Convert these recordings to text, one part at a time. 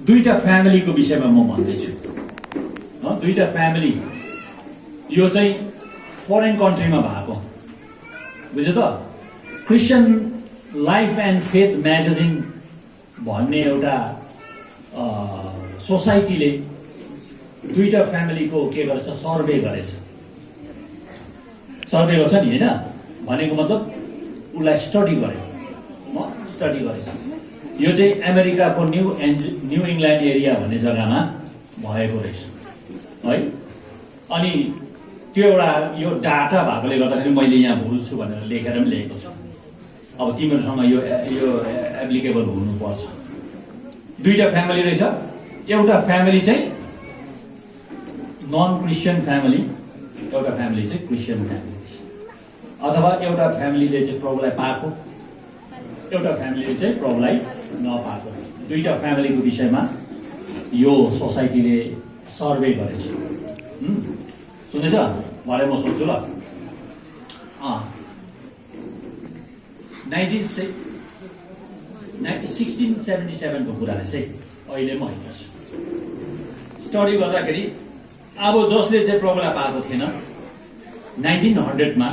दुईटा फ्यामिलीको विषयमा म भन्दैछु। दुईटा फ्यामिली, यो चाहिँ फरेन कन्ट्रीमा भएको, बुझ्यो त। Christian life and faith magazine भन्ने एउटा सोसाइटीले दुईटा फ्यामिलीको के गरेछ, सर्वे गरेछ। सर्वे गर्छ नि, होइन? भनेको मतलब उसलाई स्टडी गर्यो, स्टडी गरेछ। यो चाहिँ अमेरिकाको न्यू इङ्ल्यान्ड एरिया भन्ने जग्गामा भएको रहेछ है। अनि त्यो एउटा यो डाटा भएकोले गर्दाखेरि मैले यहाँ भुल छु भनेर लेखेर पनि लेखेको छु। अब तिमीहरूसँग यो एप्लिकेबल हुनुपर्छ। दुईटा फ्यामिली रहेछ। एउटा फ्यामिली चाहिँ नन क्रिस्चियन फ्यामिली, एउटा फ्यामिली चाहिँ क्रिस्चियन फ्यामिली रहेछ। अथवा एउटा फ्यामिलीले चाहिँ प्रभुलाई पाएको, एउटा फ्यामिलीले चाहिँ प्रभुलाई नपाएको। दुईटा फ्यामिलीको विषयमा यो सोसाइटीले सर्वे गरेछ। सुन्दैछ? भरे म सोध्छु ल। 1677 को कुरा रहेछ है, अहिले म हेर्छु। स्टडी गर्दाखेरि अब जसले चाहिँ प्रभुलाई पाएको थिएन 1900 मा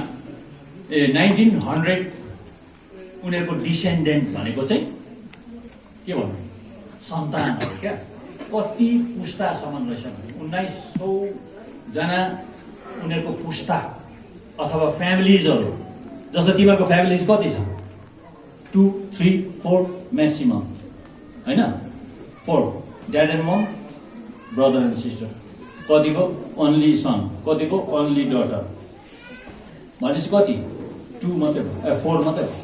1900 उनीहरूको डिसेन्डेन्ट भनेको चाहिँ के भन्नु, सन्तानहरू क्या, कति पुस्तासम्म रहेछ भने 1900 जना उनीहरूको पुस्ता अथवा फ्यामिलिजहरू। जस्तो तिमीहरूको फ्यामिलिज कति छ? 2, 3, 4 म्याक्सिमम, होइन? 4 dad and momo, brother and sister. कतिको ओन्ली सन, कतिको ओन्ली डटर, भनेपछि कति? 2 मात्रै भयो, 4 मात्रै भयो।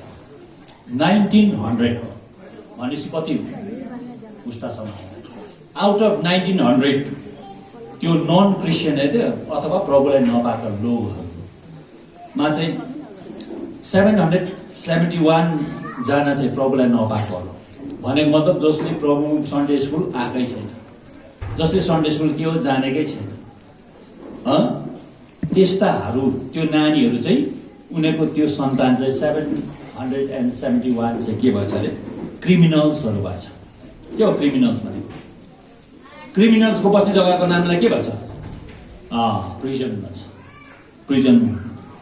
1900 भनेपछि कति पुस्तासम्म? आउट अफ 1900 त्यो नन क्रिस्चियन अथवा प्रभुलाई नपाएका लोकहरूमा चाहिँ 771 जना चाहिँ प्रभुलाई नपाएकोहरू। भनेको मतलब जसले प्रभु सन्डे स्कुल आएकै छैन, जसले सन्डे स्कुल के हो जानेकै छैन, त्यस्ताहरू, त्यो नानीहरू चाहिँ उनीहरूको त्यो सन्तान चाहिँ 771 चाहिँ के भएछ अरे? क्रिमिनल्सहरू भएछ। के हो क्रिमिनल्स भनेको? क्रिमिनल्सको बस्ने जग्गाको नामलाई के भन्छ? प्रिजन भन्छ।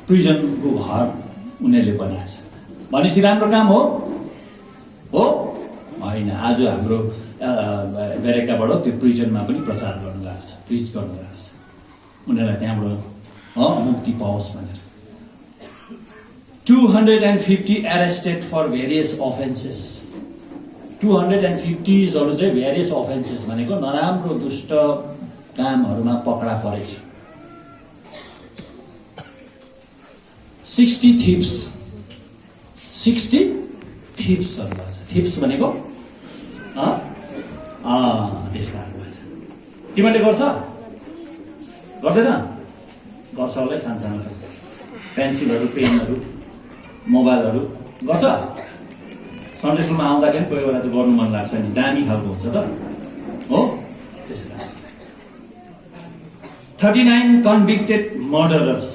प्रिजनको घर उनीहरूले बनाएको छ। भनेपछि राम्रो काम हो होइन? आज हाम्रो अमेरिकाबाट त्यो प्रिजनमा पनि प्रचार गर्नु गएको छ, प्रिच गर्नु गएको छ, उनीहरूलाई त्यहाँबाट मुक्ति पाओस् भनेर। 250 एरेस्टेड फर भेरियस अफेन्सेस। 250हरू चाहिँ भेरियस अफेन्सेस भनेको नराम्रो दुष्ट कामहरूमा पकडा परेछ। 60 थिप्स, 60 थिप्सहरू भएछ। थिप्स भनेको त्यस्ताहरू भएछ। तिमीहरूले गर्छ? गर्दैन? गर्छ होला सानसानो पेन्सिलहरू, पेनहरू, मोबाइलहरू गर्छ। सन्डे स्कुलमा आउँदाखेरि कोही बेला त गर्नु मन लाग्छ नि, दामी खालको हुन्छ त हो। त्यस कारण 39 कन्भिक्टेड मर्डरर्स।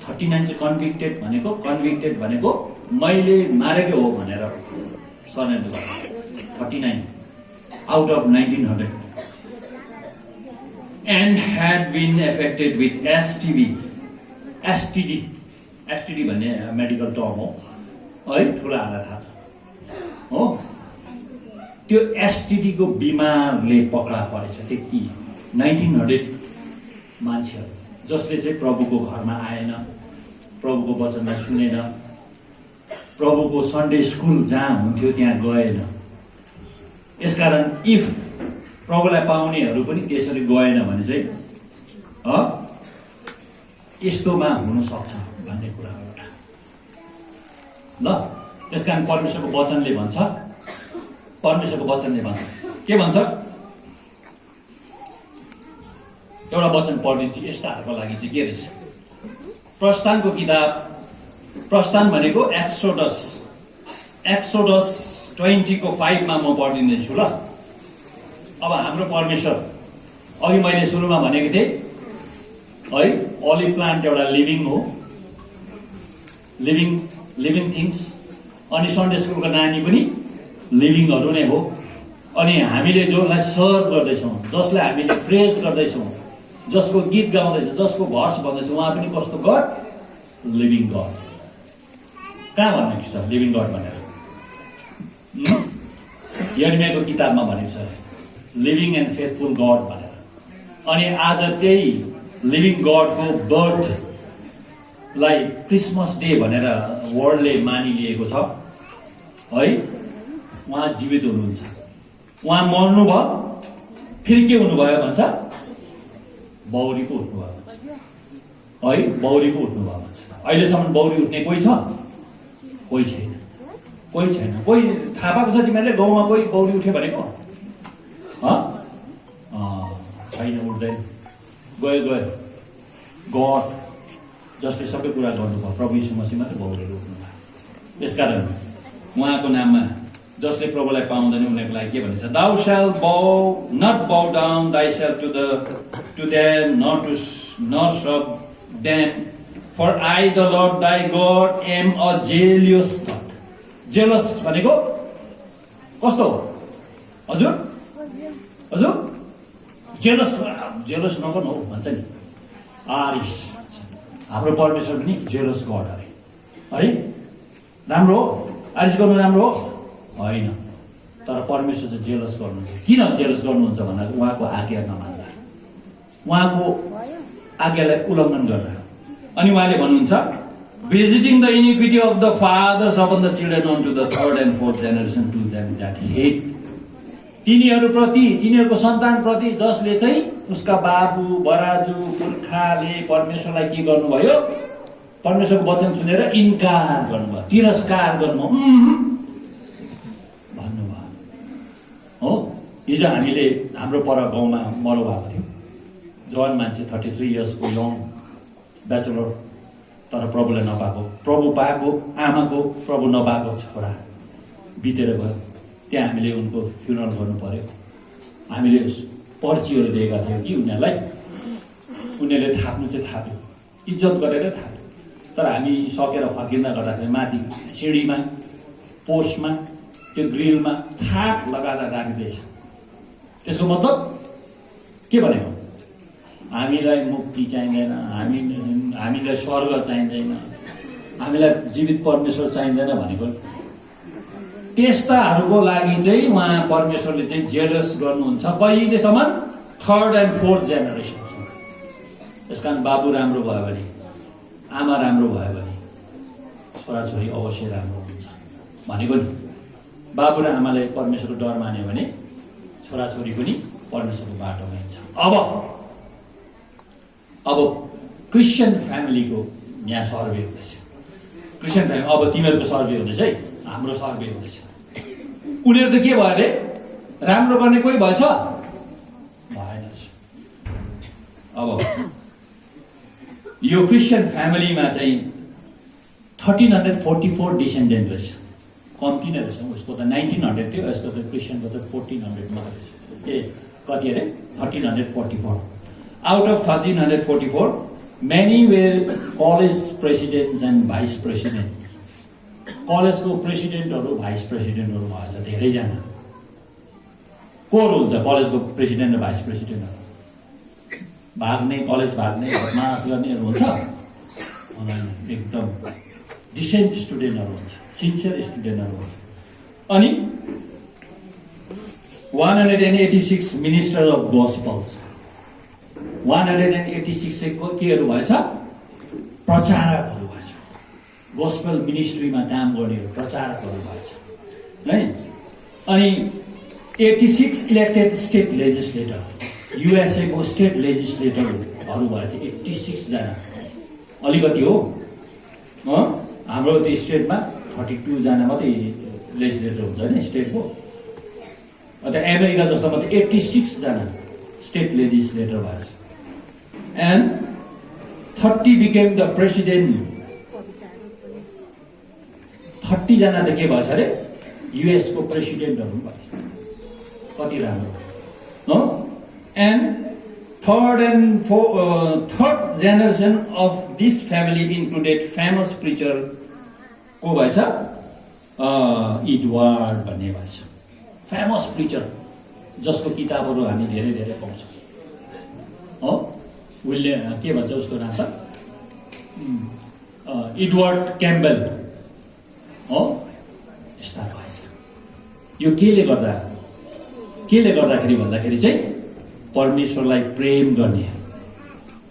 39 चाहिँ कन्भिक्टेड भनेको मैले मारेकै हो भनेर सर्नेम गर्छ। 39 out of 1900 and had been affected with STD भन्ने मेडिकल टर्म हो है, ठुलाहरूलाई थाहा छ हो। त्यो एसटिडीको बिमारले पकडा परेछ। त्यति 1900 मान्छेहरू जसले चाहिँ प्रभुको घरमा आएन, प्रभुको वचनलाई सुनेन, प्रभुको सन्डे स्कुल जहाँ हुन्थ्यो त्यहाँ गएन। यसकारण इफ प्रभुलाई पाउनेहरू पनि त्यसरी गएन भने चाहिँ यस्तोमा हुन सक्छ भन्ने कुरा हो एउटा ल। त्यसकारण परमेश्वरको वचनले भन्छ के भन्छ? एउटा वचन पढिदिन्छु यस्ताहरूको लागि चाहिँ के रहेछ? प्रस्थानको किताब, प्रस्थान भनेको एक्सोडस 20 को 5 मा म पढिदिन्छु ल। अब हाम्रो परमेश्वर, अघि मैले सुरुमा भनेको थिएँ है, ओलिभ प्लान्ट एउटा लिभिङ हो, लिभिङ थिङ्स। अनि सन्डे स्कुलको नानी पनि लिभिङहरू नै हो। अनि हामीले जसलाई सर्भ गर्दैछौँ, जसलाई हामीले प्रेज गर्दैछौँ, जसको गीत गाउँदैछौँ, जसको भर्स भन्दैछौँ, उहाँ पनि कस्तो गड? Living God. कहाँ भनेको छ लिभिङ गड भनेर? यिर्मयाको किताबमा भनेको छ लिभिङ एन्ड फेथफुल गड भनेर। अनि आज त्यही लिभिङ गडको बर्थलाई क्रिसमस डे भनेर वर्ल्डले मानिलिएको छ है। उहाँ जीवित हुनुहुन्छ, उहाँ मर्नुभयो, फेरि के हुनुभयो भन्छ? बौरीको उठ्नुभयो भन्छ है, बौरीको उठ्नुभयो भन्छ। अहिलेसम्म बौरी उठ्ने कोही छ? कोही छैन, कोही छैन। कोही थाहा पाएको छ तिमीहरूले गाउँमा कोही बौरी उठ्यो भनेको? छैन, उठ्दैन, गयो गयो। गड जसले सबै कुरा गर्नुभयो, प्रभु यीशु मसीह मात्रै बौरीहरू उठ्नुभयो। त्यसकारण उहाँको नाममा जसले प्रभुलाई पाउँदैन उनीहरूको लागि के भनिन्छ? Thou shalt not bow down thyself to them, nor serve them, for I, the Lord thy God, am a jealous God. Jealous भनेको कस्तो हो? हजुर हजुर जेलस नगर्नु हो भन्छ नि। आरिस हाम्रो परमेश्वर पनि जेलस गड अरे है। राम्रो हो आरिस गर्नु? राम्रो हो होइन, तर परमेश्वर चाहिँ जेलस गर्नुहुन्छ। किन जेलस गर्नुहुन्छ भन्दा उहाँको आज्ञा नमान्दा, उहाँको आज्ञालाई उल्लङ्घन गर्दा। अनि उहाँले भन्नुहुन्छ visiting the iniquity of the fathers upon the children unto the third and fourth generation to them that hate. तिनीहरूको सन्तान प्रति जसले चाहिँ उसका बाबु बराजु पुर्खाले परमेश्वरलाई के गर्नुभयो? परमेश्वरको वचन सुनेर इन्कार गर्नुभयो, तिरस्कार गर्नुभयो भन्नुभयो हो। हिजो हामीले हाम्रो पर गाउँमा मरौ भएको थियो, जवान मान्छे 33 इयर्सको यङ ब्याचलर, तर प्रभुलाई नपाएको, प्रभु पाएको आमाको प्रभु नपाएको छोरा बितेर गयो। त्यहाँ हामीले उनको फ्युनरल गर्नु पर्यो। हामीले पर्चीहरू दिएका थियौँ कि उनीहरूलाई, उनीहरूले थाप्नु चाहिँ थाप्यो, इज्जत गरेर थाप्यो। तर हामी सकेर फर्किँदा गर्दाखेरि माथि सिँढीमा, पोस्टमा, त्यो ग्रिलमा थाप लगाएर राखिदिएछ। त्यसको मतलब के भनेको? हामीलाई मुक्ति चाहिँदैन, हामीलाई स्वर्ग चाहिँदैन, हामीलाई जीवित परमेश्वर चाहिँदैन भनेको। त्यस्ताहरूको लागि चाहिँ उहाँ परमेश्वरले चाहिँ जेलस गर्नुहुन्छ। कहिलेसम्म? थर्ड एन्ड फोर्थ जेनेरेसनसम्म। त्यस कारण बाबु राम्रो भयो भने, आमा राम्रो भयो भने छोराछोरी अवश्य राम्रो हुन्छ भनेको नि। बाबु र आमाले परमेश्वरको डर मान्यो भने छोराछोरी पनि परमेश्वरको बाटोमा हिँड्छ। अब क्रिस्चियन फ्यामिलीको यहाँ सर्वे हुँदैछ। क्रिस्चियन फ्यामिली अब तिमीहरूको सर्वे हुँदैछ है, हाम्रो सर्वे हुँदैछ। उनीहरू त के भयो अरे? राम्रो गर्ने कोही भएछ? भएन। अब यो क्रिस्चियन फ्यामिलीमा चाहिँ 1344 डिसेन्डेन्ट रहेछ। कम्ती नै रहेछ। उसको त 1900 थियो, यसको त क्रिस्चियनको त 1400मा रहेछ। कति अरे? 1344। Out of 1344, many were college presidents and vice presidents. कलेजको प्रेसिडेन्टहरू भाइस प्रेसिडेन्टहरू भएछ धेरैजना। कोहरू हुन्छ कलेजको प्रेसिडेन्ट र भाइस प्रेसिडेन्टहरू? भाग्ने, कलेज भाग्ने, बदमास गर्नेहरू हुन्छ? एकदम डिसेन्ट स्टुडेन्टहरू हुन्छ, सिन्सियर स्टुडेन्टहरू हुन्छ। अनि 186 मिनिस्टर अफ गोस्पल्स, 186 केहरू भएछ? प्रचारकहरू भएछ। गोस्पल मिनिस्ट्रीमा काम गर्नेहरू, प्रचारकहरू भएछ है। अनि 86 इलेक्टेड स्टेट लेजिस्लेटर, युएसए को स्टेट लेजिस्लेटरहरू भएछ 86 जना। अलिकति हो, हाम्रो त्यो स्टेटमा 32 जना मात्रै लेजिस्लेटर हुन्छ नि स्टेटको। अन्त अमेरिका जस्तोमा त 86 जना स्टेट लेजिस्लेटर भएछ। And 30 became the president. 30 जना त के भएछ अरे? युएस को प्रेसिडेन्टहरू भएछ। कति राम्रो हो। And third generation of this family included famous preacher को भएछ? एडवर्ड भन्ने भएछ। फेमस प्रिचर जसको किताबहरू हामी धेरै धेरै पाउँछौँ हो। के भन्छ उसको नाम त एडवर्ड क्याम्बेल हो। यस्ता भएछ। यो केले गर्दाखेरि भन्दाखेरि चाहिँ परमेश्वरलाई प्रेम गर्ने,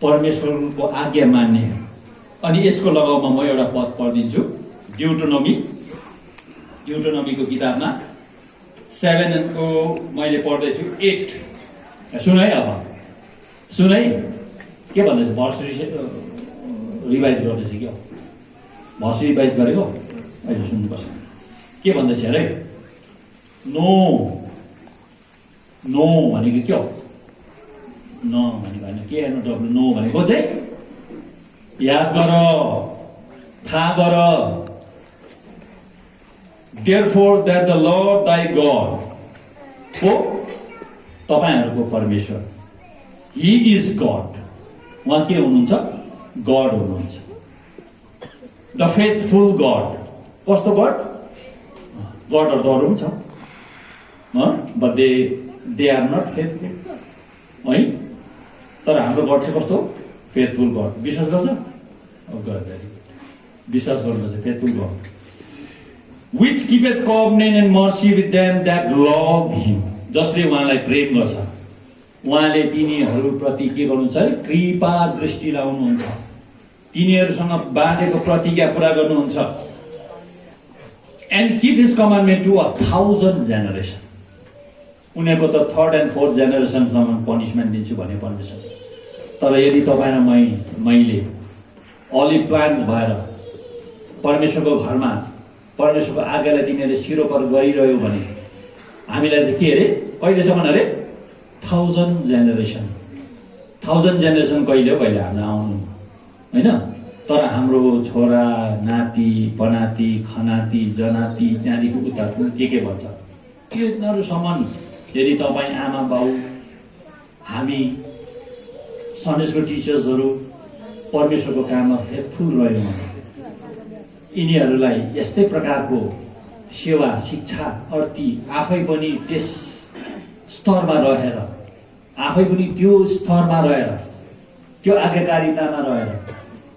परमेश्वरको आज्ञा मान्ने। अनि यसको लगाउमा म एउटा पद पढिदिन्छु। ड्युटोनोमीको किताबमा 7 को मैले पढ्दैछु 8। सुन है, अब सुन है के भन्दैछ। भर्स रिभाइज गर्दैछ क्या, भर्स रिभाइज गरेको अहिले सुन्नुपर्छ। के भन्दैछ अरे, नो नो भनेको के हो? न भनेको होइन, के हेर्नु डब्लु नो भनेको चाहिँ याद गर, थाहा गर। Therefore that the Lord thy God हो तपाईहरूको परमेश्वर, He is God, उहाँ के हुनुहुन्छ? गड हुनुहुन्छ। The faithful God. कस्तो गड? गडहरू त अरू पनि छ, but they are not faithful है। तर हाम्रो गड चाहिँ कस्तो? Faithful God. विश्वास गर्छ? विश्वास गर्नुपर्छ। Faithful God which keepeth covenant and mercy with them that love him, जसले उहाँलाई प्रेम गर्छ। उहाँले तिनीहरूप्रति के गर्नुहुन्छ? कृपा दृष्टि लाउनुहुन्छ, तिनीहरूसँग बाँधेको प्रतिज्ञा पूरा गर्नुहुन्छ। and keep his commandment to 1000 generation। उनीहरूको त 3rd and 4th जेनेरेसनसम्म पनिसमेन्ट दिन्छु भने परमेश्वर। तर यदि तपाईँ र मैले अलिभ प्लान्ट भएर परमेश्वरको घरमा परमेश्वरको आज्ञालाई तिमीहरूले सिरोपर गरिरह्यो भने हामीलाई चाहिँ के अरे? कहिलेसम्म अरे? 1000 जेनेरेसन। 1000 जेनेरेसन कहिले हो? कहिले हाम्रो आउनु होइन। तर हाम्रो छोरा नाति पनाति खनाति जनाति त्यहाँदेखि उता के भन्छ तिनीहरूसम्म यदि तपाईँ आमा बाउ हामी सन्डे स्कुल टिचर्सहरू परमेश्वरको काममा फेथफुल रह्यौँ भने यिनीहरूलाई यस्तै प्रकारको सेवा शिक्षा अर्ती आफै पनि त्यस स्तरमा रहेर, आफै पनि त्यो स्तरमा रहेर, त्यो आज्ञाकारितामा रहेर,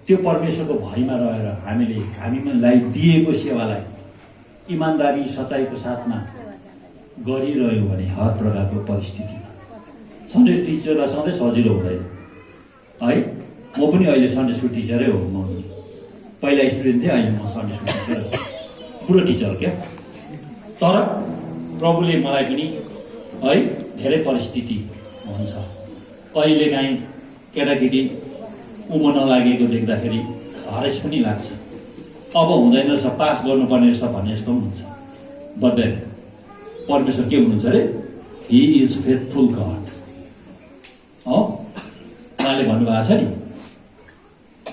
त्यो परमेश्वरको भयमा रहेर हामीलाई दिएको सेवालाई इमान्दारी सच्चाइको साथमा गरिरह्यौँ भने हर प्रकारको परिस्थितिमा सन्डे टिचरलाई सधैँ सजिलो हुँदैन है। म पनि अहिले सन्डे स्कुल टिचरै हो। म पहिला स्टुडेन्ट थिएँ, अहिले म सन्डे स्कुल टिचर, पुरो टिचर क्या। तर प्रभुले मलाई पनि है धेरै परिस्थिति हुन्छ। कहिलेकाहीँ केटाकेटी उम्र नलागेको देख्दाखेरि हरेस पनि लाग्छ। अब हुँदैन रहेछ, पास गर्नुपर्ने रहेछ भन्ने जस्तो पनि हुन्छ। बट परमेश्वर के हुनुहुन्छ अरे? ही इज फेथफुल गड हो। उहाँले भन्नुभएको छ नि,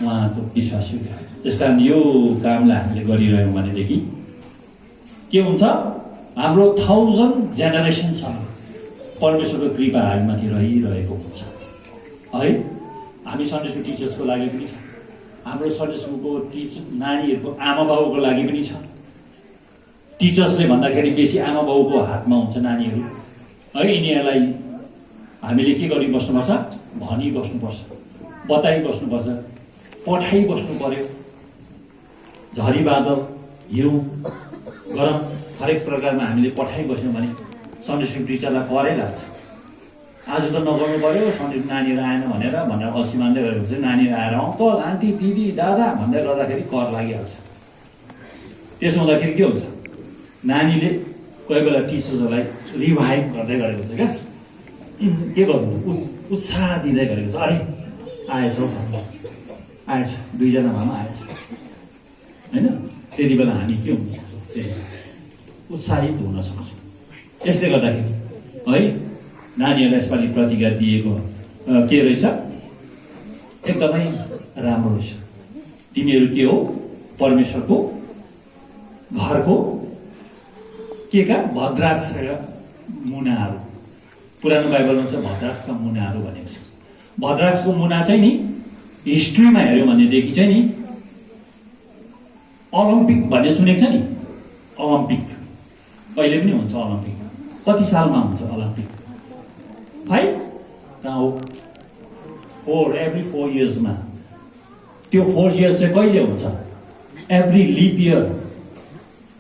उहाँको विश्वासी। त्यस कारण यो कामलाई हामीले गरिरह्यौँ भनेदेखि के हुन्छ? हाम्रो 1000 जेनेरेसनसम्म परमेश्वरको कृपा हामीमाथि रहिरहेको हुन्छ है। हामी सन्डे स्कुल टिचर्सको लागि पनि छ, हाम्रो सन्डे स्कुलको नानीहरूको आमा बाउको लागि पनि छ। टिचर्सले भन्दाखेरि बेसी आमा बाउको हातमा हुन्छ नानीहरू है। यिनीहरूलाई हामीले के गरिबस्नुपर्छ? भनिबस्नुपर्छ, बताइबस्नुपर्छ, पठाइबस्नु पर्यो। झरी बादल हिउँ गरम हरेक प्रकारमा हामीले पठाइबस्यौँ भने सन्डे स्कुल टिचरलाई करै लाग्छ। आज त नगर्नु पर्यो, सन्डे नानीहरू आएन भनेर अल्छी मान्दै गरेको हुन्छ। नानीहरू आएर अङ्कल आन्टी दिदी दादा भन्दै गर्दाखेरि कर लागिहाल्छ। त्यसो हुँदाखेरि के हुन्छ? नानीले कोही बेला टिचर्सहरूलाई रिभाइभ गर्दै गरेको हुन्छ क्या। के गर्नु? उत्साह दिँदै गरेको छ। अरे आएछ हौ, आएछ, 2 जना भए पनि आएछ होइन। त्यति बेला हामी के हुन सक्छौँ? उत्साहित हुन सक्छौँ। यसले गर्दाखेरि है नानीहरूलाई यसपालि प्रतिज्ञा दिएको के रहेछ? एकदमै राम्रो रहेछ। तिमीहरू के हो? परमेश्वरको घरको के का भद्राक्ष मुनाहरू। पुरानो बाइबलमा चाहिँ भद्राक्षका मुनाहरू भनेको छ। भद्राक्षको मुना चाहिँ नि हिस्ट्रीमा हेऱ्यो भनेदेखि चाहिँ नि ओलम्पिक भन्ने सुनेको छ नि? ओलम्पिक कहिले पनि हुन्छ। ओलम्पिक कति सालमा हुन्छ ओलम्पिक? 5 कहाँ हो 4 एभ्री 4 इयर्समा त्यो 4 इयर्स चाहिँ कहिले हुन्छ एभ्री लिप इयर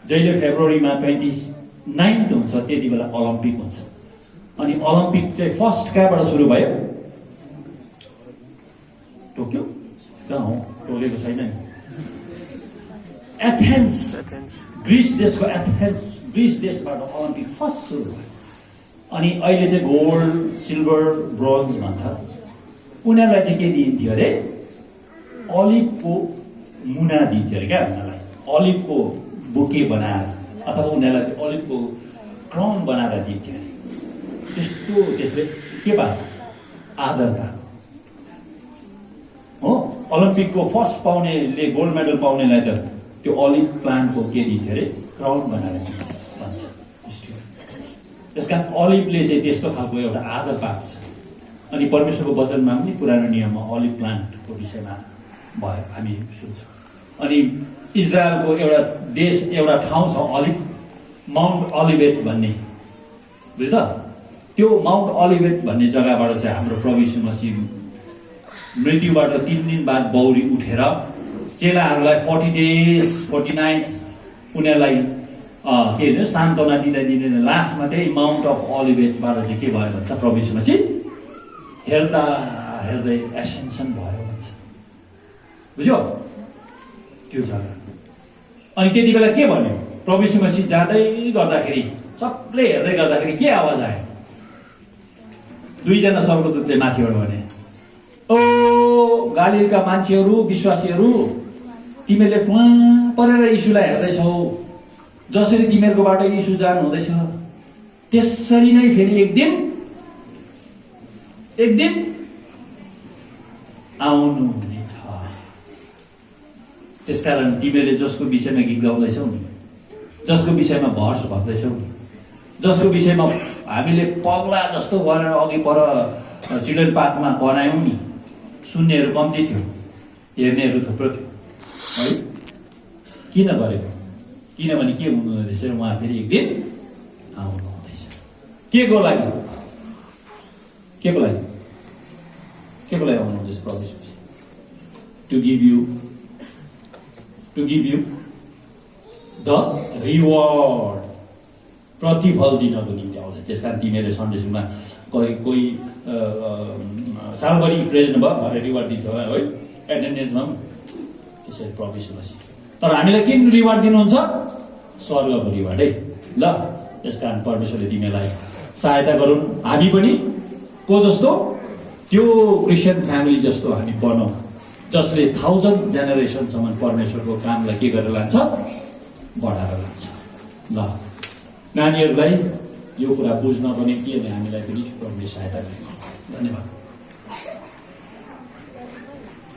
जहिले फेब्रुअरीमा 29 हुन्छ त्यति बेला ओलम्पिक हुन्छ अनि ओलम्पिक चाहिँ फर्स्ट कहाँबाट सुरु भयो टोकियो कहाँ हो टोकेको छैन एथेन्स ग्रिस देशको एथेन्स ग्रिस देशबाट ओलम्पिक फर्स्ट सुरु भयो अनि अहिले चाहिँ गोल्ड सिल्भर ब्रोन्ज भन्छ उनीहरूलाई चाहिँ के दिइन्थ्यो अरे अलिभको मुना दिन्थ्यो अरे क्या उनीहरूलाई अलिभको बुके बनाएर अथवा उनीहरूलाई अलिभको क्राउन बनाएर दिन्थ्यो अरे त्यस्तो त्यसले के भयो आदर भयो हो ओलम्पिकको फर्स्ट पाउनेले गोल्ड मेडल पाउनेलाई त त्यो अलिभ प्लान्टको के दिन्थ्यो अरे क्राउन बनाएर भन्छ त्यस कारण अलिभले चाहिँ त्यस्तो खालको एउटा आदर पाएको छ अनि परमेश्वरको वचनमा पनि पुरानो नियममा अलिभ प्लान्टको विषयमा भयो हामी सुन्छौँ अनि इजरायलको एउटा देश एउटा ठाउँ छ अलिभ माउन्ट अलिभेट भन्ने बुझ्यो त त्यो माउन्ट अलिभेट भन्ने जग्गाबाट चाहिँ हाम्रो प्रभु यीशु मसीह मृत्युबाट 3 दिन बाद बौरी उठेर चेलाहरूलाई 40 days 40 nights उनीहरूलाई के भन्छ सान्त्वना दिँदै लास्टमा त्यही माउन्ट अफ अलिभेटबाट चाहिँ के भयो भन्छ प्रभु यीशु मसीह हेर्दै एसेन्सन भयो भन्छ बुझ्यो त्यो जग्गा अनि त्यति बेला के भन्यो प्रभु यीशु मसीह जाँदै गर्दाखेरि सबले हेर्दै गर्दाखेरि के आवाज आयो 2 जना स्वर्गदूत चाहिँ माथिबाट भने ओ गालीलका मान्छेहरू विश्वासीहरू तिमीहरूले पुवा परेर यीशुलाई हेर्दैछौ जसरी तिमीहरूकोबाट यीशु जानु हुँदैछ त्यसरी नै फेरि एक दिन आउनु हुनेछ त्यसकारण तिमीहरूले जसको विषयमा गीत गाउँदैछौ नि जसको विषयमा भर्स भन्दैछौ नि जसको विषयमा हामीले पगला जस्तो गरेर अघि पर चिल्ड्रेन पार्कमा बनायौँ नि सुन्नेहरू कम्ती थियो हेर्नेहरू थुप्रो थियो है किन गरेको किनभने के हुनु रहेछ उहाँ फेरि एक दिन आउनु हुँदैछ के को लागि आउनु हुँदैछ प्रभु to give you the reward प्रतिफल दिनको निम्ति आउँछ त्यस कारण तिमीहरूले सन्डे स्कुलमा कोही सालभरि प्रेजेन्ट भयो भनेर रिवार्ड दिन्छ है एटेन्डेन्समा पनि त्यसरी प्रभु यीशु मसीह तर हामीलाई के रिवार्ड दिनुहुन्छ स्वर्गको रिवार्ड है ल त्यस कारण परमेश्वरले तिमीलाई सहायता गरून् हामी पनि को जस्तो त्यो क्रिस्चियन फ्यामिली जस्तो हामी बनौँ जसले 1000 जेनेरेसनसम्म परमेश्वरको कामलाई के गरेर लान्छ बढाएर लान्छ ल नानीहरूलाई यो कुरा बुझ्नको निम्ति हामीलाई पनि प्रभुले सहायता गर्नु धन्यवाद।